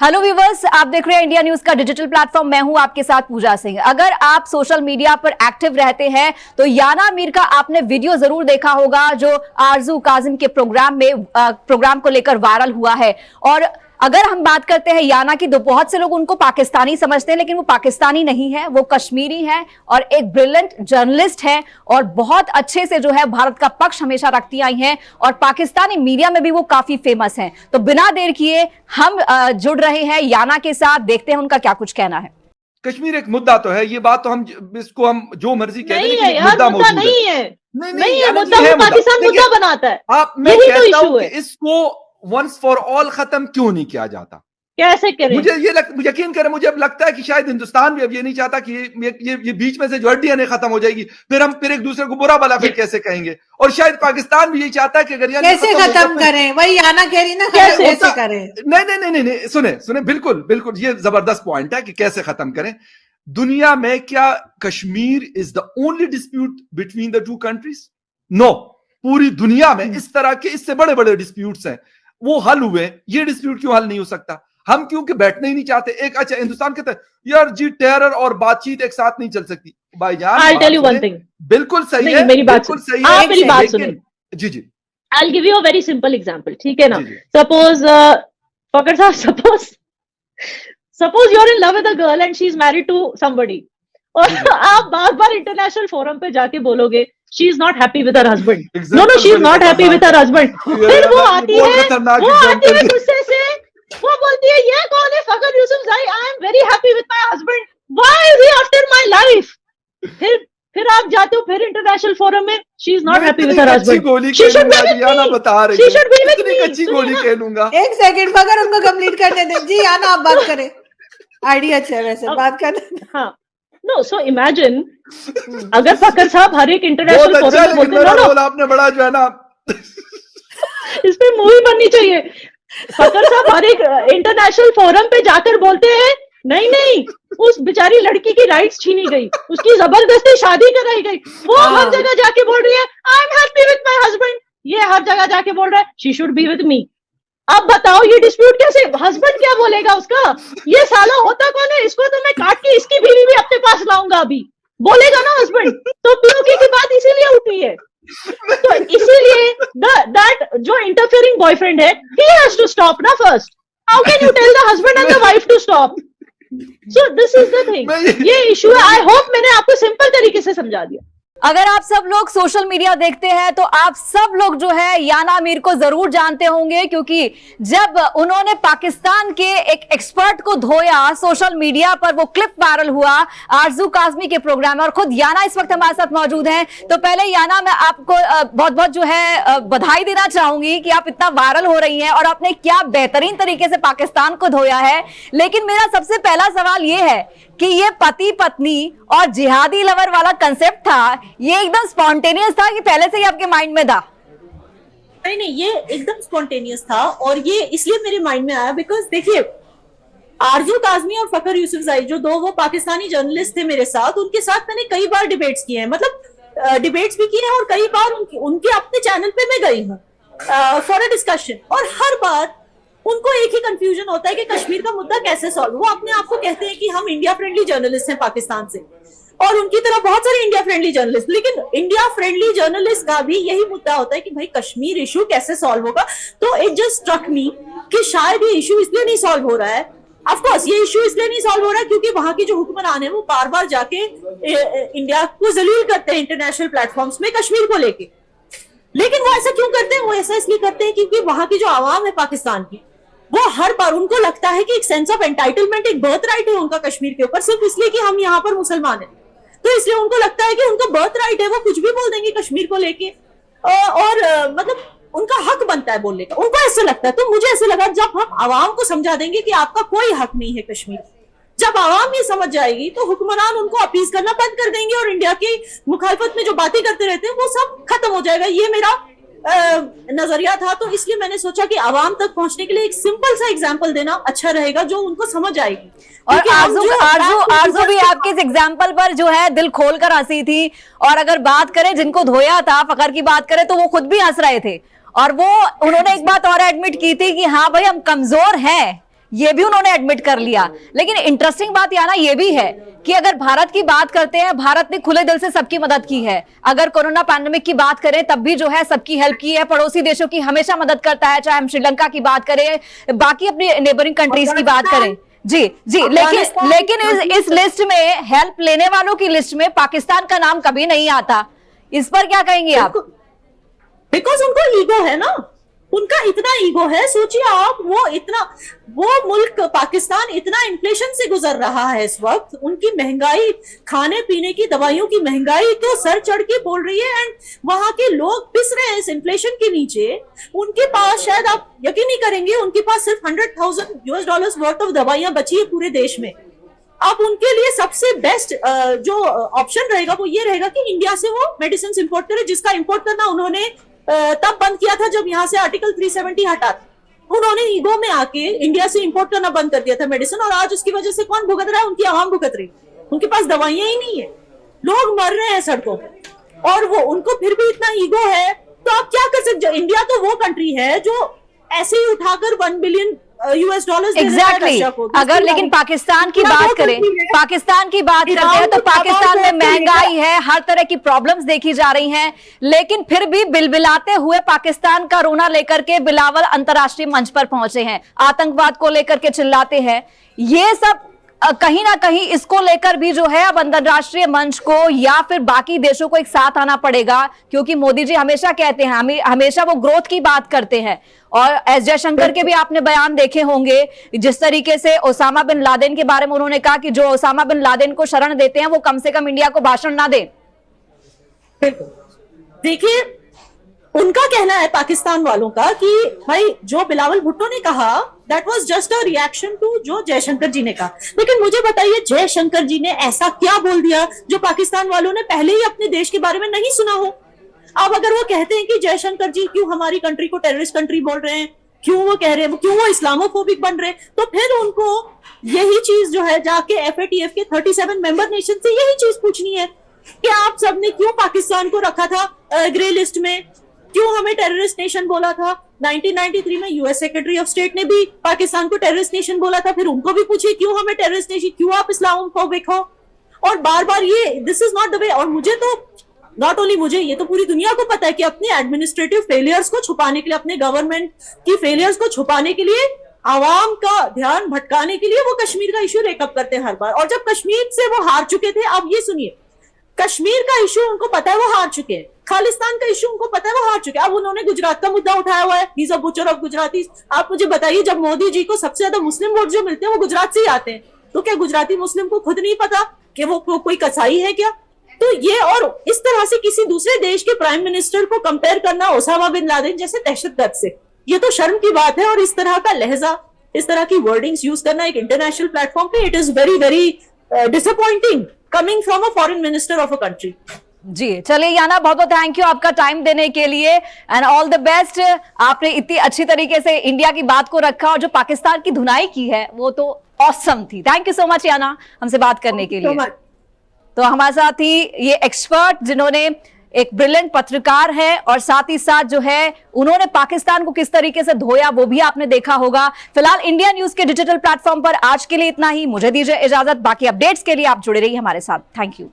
Hello viewers, आप देख रहे हैं इंडिया न्यूज का डिजिटल प्लेटफॉर्म। मैं हूं आपके साथ पूजा सिंह। अगर आप सोशल मीडिया पर एक्टिव रहते हैं तो याना मीर का आपने वीडियो जरूर देखा होगा जो आरजू काजिम के प्रोग्राम को लेकर वायरल हुआ है। और अगर हम बात करते हैं याना की तो बहुत से लोग उनको पाकिस्तानी समझते हैं, लेकिन वो पाकिस्तानी नहीं है, वो कश्मीरी है और एक ब्रिलियंट जर्नलिस्ट है और बहुत अच्छे से जो है भारत का पक्ष हमेशा रखती आई हैं और पाकिस्तानी मीडिया में भी वो काफी फेमस हैं। तो बिना देर किए हम जुड़ रहे हैं याना के साथ, देखते हैं उनका क्या कुछ कहना है। कश्मीर एक मुद्दा तो है, ये बात तो हम जो मर्जी कह नहीं है यार, मुद्दा नहीं है, नहीं है मुद्दा, वो पाकिस्तान मुद्दा बनाता है। आप मैं कहता हूं कि इसको वंस फॉर ऑल खत्म क्यों नहीं किया जाता? कैसे करें? मुझे यकीन करें, मुझे अब लगता है कि शायद हिंदुस्तान भी अब ये नहीं चाहता कि ये बीच में से जो हड्डियां नहीं खत्म हो जाएगी, फिर हम फिर एक दूसरे को बुरा भला फिर कैसे कहेंगे। और शायद पाकिस्तान भी यही चाहता है कि अगर कैसे खत्म करें, वही याना कह रही ना, कैसे करें। नहीं, सुने बिल्कुल ये जबरदस्त पॉइंट है कि कैसे खत्म करें। दुनिया में क्या Kashmir is the only dispute between the two countries? No, पूरी दुनिया में इस तरह के इससे बड़े बड़े डिस्प्यूट्स हैं, वो हल हुए। ये डिस्प्यूट क्यों हल नहीं हो सकता? हम क्योंकि बैठने ही नहीं चाहते। एक अच्छा हिंदुस्तान कहता है यार जी टेरर और बातचीत एक साथ नहीं चल सकती। भाईजान I'll tell you one thing. बिल्कुल सही है, मेरी बात सही है, आप मेरी बात सुनिए। जी I'll give you a very simple example, ठीक है ना? Suppose फकर साहब, suppose you're in love with a girl and she's married to somebody, और आप बार बार इंटरनेशनल फोरम पे जाके बोलोगे she is not happy with her husband. No, she is not happy with her husband. फिर वो आती है गुस्से से, वो बोलती है ये कौन है फकर Yousafzai, I am very happy with my husband. Why is he after my life? फिर आप जाते हो फिर इंटरनेशनल फोरम में she is not happy with her husband. She should be with me. बता रही She should be with me. कच्ची गोली खेलूंगा। एक सेकंड फकर उनको कंप्लीट करने दें। जी याना, आप बात करें। आइडिया अच्छा है वैसे, बात करना। हाँ, नो, सो इमेजिन अगर फकर साहब हर एक इंटरनेशनल फोरम में बोलते हैं, नो आपने बड़ा जो है ना इस पे मूवी बननी चाहिए। फकर साहब हर एक इंटरनेशनल फोरम पे जाकर बोलते हैं नहीं उस बेचारी लड़की की राइट्स छीनी गई, उसकी जबरदस्ती शादी कराई गई। वो हर जगह जाके बोल रही है I am happy with my husband, ये हर जगह जाके बोल रहा है she should be with me. अब बताओ ये डिस्प्यूट कैसे? हस्बैंड क्या बोलेगा उसका? ये साला होता कौन है? इसको तो मैं काट के इसकी बीवी भी अपने पास लाऊंगा अभी, बोलेगा ना हस्बैंड। तो पीओके की बात इसीलिए उठी है। तो इसीलिए दैट जो इंटरफेयरिंग बॉयफ्रेंड है he has to stop ना first. How can you tell the husband and the wife to stop? So this is the thing. ये इशू है। I hope मैंने आपको सिंपल तरीके से समझा दिया। अगर आप सब लोग सोशल मीडिया देखते हैं तो आप सब लोग जो है याना मीर को जरूर जानते होंगे, क्योंकि जब उन्होंने पाकिस्तान के एक एक्सपर्ट को धोया सोशल मीडिया पर, वो क्लिप वायरल हुआ आरजू काजमी के प्रोग्राम में और खुद याना इस वक्त हमारे साथ मौजूद हैं। तो पहले याना, मैं आपको बहुत बहुत जो है बधाई देना चाहूंगी कि आप इतना वायरल हो रही हैं और आपने क्या बेहतरीन तरीके से पाकिस्तान को धोया है। लेकिन मेरा सबसे पहला सवाल ये है कि ये पति पत्नी और जिहादी लवर वाला कंसेप्ट था, ये एकदम स्पॉन्टेनियस था कि पहले से ही आपके माइंड में था? नहीं, ये एकदम स्पॉन्टेनियस था और ये इसलिए मेरे माइंड में आया बिकॉज देखिए आरजू काजमी और फकर यूसुफजई जो दो वो पाकिस्तानी जर्नलिस्ट थे मेरे साथ, उनके साथ मैंने कई बार डिबेट्स किए हैं, मतलब डिबेट्स भी किए हैं और कई बार उनके अपने चैनल पे मैं गई हूँ फॉर अ डिस्कशन। और हर बार उनको एक ही कंफ्यूजन होता है कि कश्मीर का मुद्दा कैसे सॉल्व। वो अपने आप को कहते हैं कि हम इंडिया फ्रेंडली जर्नलिस्ट हैं पाकिस्तान से, और उनकी तरह बहुत सारे इंडिया फ्रेंडली जर्नलिस्ट, लेकिन इंडिया फ्रेंडली जर्नलिस्ट का भी यही मुद्दा होता है कि भाई कश्मीर इशू कैसे सॉल्व होगा। तो इट जस्ट स्ट्रक मी कि शायद ये इशू इसलिए नहीं सॉल्व हो रहा है। ऑफ कोर्स ये इशू इसलिए नहीं सॉल्व हो रहा है क्योंकि वहां की जो हुक्मरान है वो बार बार जाके इंडिया को जलील करते हैं इंटरनेशनल प्लेटफॉर्म्स में कश्मीर को लेके। लेकिन वो ऐसा क्यों करते हैं? वो ऐसा इसलिए करते हैं क्योंकि वहां की जो आवाम है पाकिस्तान की, वो हर बार उनको लगता है कि एक सेंस ऑफ एंटाइटलमेंट, एक बर्थ राइट है उनका कश्मीर के ऊपर, सिर्फ इसलिए कि हम यहाँ पर मुसलमान हैं। तो इसलिए उनको लगता है कि उनका बर्थ राइट है, वो कुछ भी बोल देंगे कश्मीर को लेके और मतलब उनका हक बनता है बोलने का, उनको ऐसा लगता है। तो मुझे ऐसे लगा जब हम आवाम को समझा देंगे कि आपका कोई हक नहीं है कश्मीर, जब आवाम ये समझ जाएगी तो हुक्मरान उनको अपीज करना बंद कर देंगे और इंडिया की मुखालफत में जो बातें करते रहते हैं वो सब खत्म हो जाएगा। ये मेरा नजरिया था। तो इसलिए मैंने सोचा कि आवाम तक पहुंचने के लिए एक सिंपल सा एग्जांपल देना अच्छा रहेगा जो उनको समझ आएगी। और आरजू भी आपके इस एग्जाम्पल पर जो है दिल खोल कर हंसी थी। और अगर बात करें जिनको धोया था, फकर की बात करें तो वो खुद भी हंस रहे थे और वो उन्होंने एक बात और एडमिट की थी कि हाँ भाई हम कमजोर हैं, ये भी उन्होंने एडमिट कर लिया। लेकिन इंटरेस्टिंग बात याना ये भी है कि अगर भारत की बात करते हैं, भारत ने खुले दिल से सबकी मदद की है। अगर कोरोना पैंडेमिक की बात करें तब भी जो है सबकी हेल्प की है, पड़ोसी देशों की हमेशा मदद करता है, चाहे हम श्रीलंका की बात करें, बाकी अपनी नेबरिंग कंट्रीज की बात करें। जी जी, लेकिन इस लिस्ट में, हेल्प लेने वालों की लिस्ट में पाकिस्तान का नाम कभी नहीं आता। इस पर क्या कहेंगे आप? बिकॉज उनको ईगो है ना, उनका इतना ईगो है। सोचिए आप, वो मुल्क पाकिस्तान इतना इन्फ्लेशन से गुजर रहा है इस वक्त, उनकी महंगाई, खाने पीने की, दवाइयों की महंगाई तो सर चढ़ के बोल रही है, एंड वहां के लोग पिस रहे हैं इस इन्फ्लेशन के नीचे। उनके पास, शायद आप यकीन नहीं करेंगे, उनके पास सिर्फ $100,000 वर्थ ऑफ दवाइयां बची है पूरे देश में। अब उनके लिए सबसे बेस्ट जो ऑप्शन रहेगा वो ये रहेगा कि इंडिया से वो मेडिसिन इंपोर्ट करे, जिसका इंपोर्ट करना उन्होंने तब बंद किया था जब यहां से आर्टिकल 370 हटा। उन्होंने ईगो में आके इंडिया से इंपोर्ट करना बंद कर दिया था मेडिसिन, और आज उसकी वजह से कौन भुगत रहा है? उनकी आवाम भुगत रही। उनके पास दवाइयां ही नहीं है, लोग मर रहे हैं सड़कों पे, और वो उनको फिर भी इतना ईगो है। तो आप क्या कर सकते? इंडिया तो वो कंट्री है जो ऐसे ही उठाकर $1 बिलियन एग्जैक्टली। अगर लेकिन पाकिस्तान की बात करें, पाकिस्तान की बात करते हैं तो पाकिस्तान में महंगाई है, हर तरह की प्रॉब्लम्स देखी जा रही हैं, लेकिन फिर भी बिलबिलाते हुए पाकिस्तान का रोना लेकर के बिलावल अंतर्राष्ट्रीय मंच पर पहुंचे हैं, आतंकवाद को लेकर के चिल्लाते हैं। ये सब कहीं ना कहीं इसको लेकर भी जो है अब अंतर्राष्ट्रीय मंच को या फिर बाकी देशों को एक साथ आना पड़ेगा, क्योंकि मोदी जी हमेशा कहते हैं, हमेशा वो ग्रोथ की बात करते हैं। और एस जयशंकर के भी आपने बयान देखे होंगे, जिस तरीके से ओसामा बिन लादेन के बारे में उन्होंने कहा कि जो ओसामा बिन लादेन को शरण देते हैं वो कम से कम इंडिया को भाषण ना दें। देखिए, उनका कहना है पाकिस्तान वालों का कि भाई जो बिलावल भुट्टो ने कहा that was just a reaction to जो जयशंकर जी ने कहा। लेकिन मुझे बताइए, जयशंकर जी ने ऐसा क्या बोल दिया जो पाकिस्तान वालों ने पहले ही अपने देश के बारे में नहीं सुना हो? अब अगर वो कहते हैं कि जयशंकर जी क्यों हमारी कंट्री को टेररिस्ट कंट्री बोल रहे हैं, क्यों वो कह रहे हैं, क्यों वो इस्लामोफोबिक बन रहे हैं, तो फिर उनको यही चीज जो है जाके FATF के 37 मेंबर नेशन से यही चीज पूछनी है कि आप सबने क्यों पाकिस्तान को रखा था ग्रे लिस्ट में, क्यों हमें टेररिस्ट नेशन बोला था? 1993 में US सेक्रेटरी ऑफ स्टेट ने भी पाकिस्तान को टेररिस्ट नेशन बोला था, फिर उनको भी पूछिए क्यों हमें टेररिस्ट नेशन, क्यों आप इस्लामोफोबिक हो? और बार बार ये this is not the way. और मुझे तो, नॉट ओनली मुझे, ये तो पूरी दुनिया को पता है कि अपने एडमिनिस्ट्रेटिव फेलियर्स को छुपाने के लिए, अपने गवर्नमेंट की फेलियर्स को छुपाने के लिए, आवाम का ध्यान भटकाने के लिए वो कश्मीर का इश्यू रेकअप करते हैं हर बार। और जब कश्मीर से वो हार चुके थे, अब ये सुनिए, कश्मीर का इश्यू उनको पता है वो हार चुके हैं, खालिस्तान का इश्यू उनको पता है वो हार चुके हैं। अब उन्होंने गुजरात का मुद्दा उठाया हुआ है, he is a butcher of Gujarati. आप मुझे बताइए, जब मोदी जी को सबसे ज्यादा मुस्लिम वोट जो मिलते हैं वो गुजरात से ही आते हैं, तो क्या गुजराती मुस्लिम को खुद नहीं पता कि वो कोई कसाई है क्या? तो ये, और इस तरह से किसी दूसरे देश के प्राइम मिनिस्टर को कंपेयर करना ओसामा बिन लादेन जैसे दहशतगर्द से, ये तो शर्म की बात है। और इस तरह का लहजा, इस तरह की वर्डिंग्स यूज करना एक इंटरनेशनल प्लेटफॉर्म पे, it is very very disappointing coming from a foreign minister of a country. जी चलिए याना, बहुत बहुत थैंक यू आपका टाइम देने के लिए, एंड ऑल द बेस्ट। आपने इतनी अच्छी तरीके से इंडिया की बात को रखा और जो पाकिस्तान की धुनाई की है वो तो ऑसम थी। थैंक यू सो मच याना हमसे बात करने के लिए। तो हमारे साथ ही ये एक्सपर्ट, जिन्होंने एक ब्रिलियंट पत्रकार है और साथ ही साथ जो है उन्होंने पाकिस्तान को किस तरीके से धोया वो भी आपने देखा होगा। फिलहाल इंडिया न्यूज के डिजिटल प्लेटफॉर्म पर आज के लिए इतना ही। मुझे दीजिए इजाजत, बाकी अपडेट्स के लिए आप जुड़े रहिए हमारे साथ। Thank you.